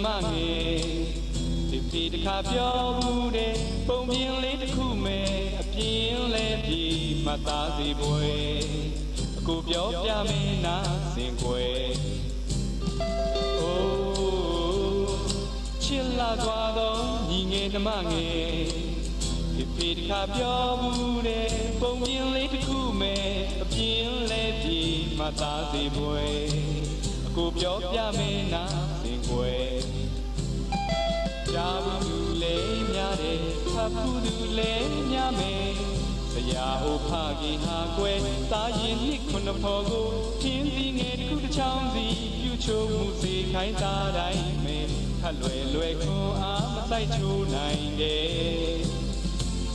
မငယ်ဒီဖေတခါပြောဘူးတဲ့ပုံပြင်းလေးတစ်ခုမဲ့အပြင်းလဲပြေမသားစီပွဲအကိုပြောပြမင်းနာစင်ကွယ်အိုးချစ်လာသွားတော့ညီငယ်နှမငယ်ဒီဖေတခါပြောဘူးတဲ့ပုံပြင်းလေးတစ်ခုမဲ့အပြင်းလဲပြေမသားစီပွဲအကိုပြောပြမင်းနာစင်ကွယ်ကြာဘူးလေများတယ်ဖတ်ဘူးလေများမယ်ဆရာအိုဖခင်ဟာကွယ်သားရင်နှစ်ခုနှစ်ဖော်ကိုထင်းစီငယ်တစ်ခုတစ်ချောင်းစီပြုချိုးမှုစေခိုင်းသားတိုင်းမယ်ခက်လွယ်ခွန်အားမဆိုင်ချိုးနိုင်တယ်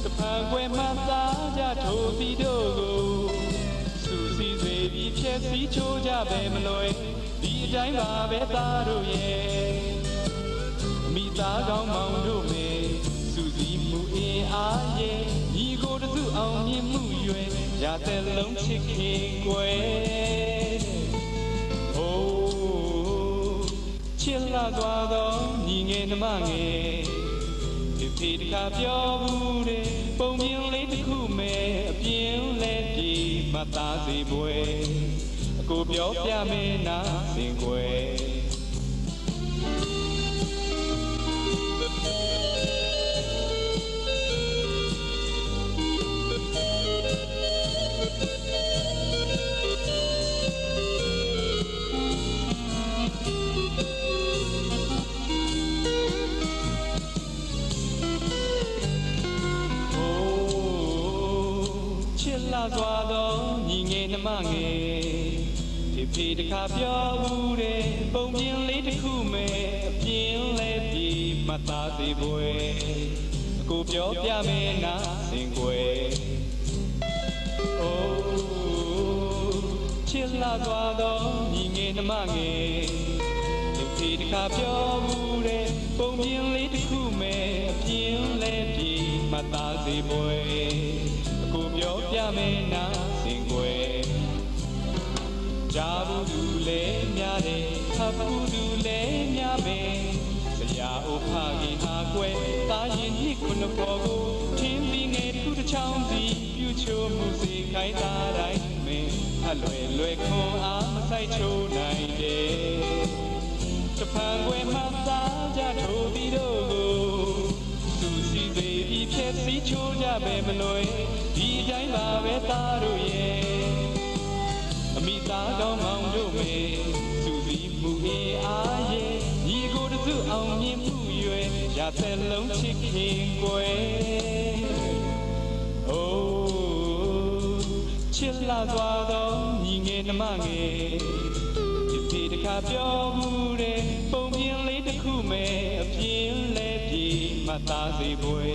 တဖန်ကွယ်မှသားကြထိုးပြီးတို့ကိုစူစီစေပြီးဖြည့်စည်းချိုးကြပဲမလွယ်ဒီအတိုင်းပါပဲသားတို့ရဲ့မိသားကောင်းမောင်တို့မေစူစီမှုအင်အားရဲ့ညီကိုတစုအောင်မြင်မှုရွယ်ရတဲ့လုံးချစ်ခင်ကွယ်အိုးချစ်လာသွားတော့ညီငယ်နှမငယ်ဒီဖေတခါပြောဘူးတဲ့ပုံပြင်းလေးတစ်ခုမဲ့အပြင်းလဲပြေမသားစီပွဲအကိုပြောပြမင်းနာစင်ကွယ်လာသွားတော့ညီငယ်နှမငယ်ဒီဖေတခါပြောဘူးတဲ့ပုံပြင်းလေးတစ်ခုမဲ့အပြင်းလဲပြေမသားစီပွဲအကိုပြောပြမယ်နာစင်ကွယ်အိုးချစ်လာသွားတော့ညီငယ်နှမငယ်ဒီဖေတခါပြောဘူးတဲ့ပုံပြင်းလေးတစ်ခုမဲ့အပြင်းလဲပြေမသားစီပွဲကိုပြောပြမယ်နာစင်ကွယ်ကြာဘူးသူလဲများတယ်ဖတ်ဘူးသူလဲများပဲဆရာအိုဖခင်ဟာကွယ်သားရင်နှစ်ခုနှစ်ပေါ်ကိုထင်းပြီးငယ်တစ်ခုတစ်ချောင်းစီပြုချိုးမှုစေခိုင်းသားတိုင်းမင်းအလွယ်ခွန်အားမဆိုင်ချိုးနိုင်တယ်တဖန်ကွယ်မှသားကြထိုးပြီးတို့ကိုသူစီစေပြီးဖြည့်စည်းချိုးကြပဲမလွယ်ဒီတိုင်းပါပဲသားတို့ရဲ့အမိသားကောင်းမောင်တို့မေသူစီမှုအေးအားရဲ့ညီကိုတစုအောင်မြင်မှုရွယ်ရတဲ့လုံးချစ်ခင်ကွယ်အိုးချစ်လာသွားတော့ညီငယ်နှမငယ်ဒီဖေတခါပြောဘူးတဲ့ပုံပြင်းလေးတစ်ခုမဲ့အပြင်းလဲပြေမသားစီပွဲ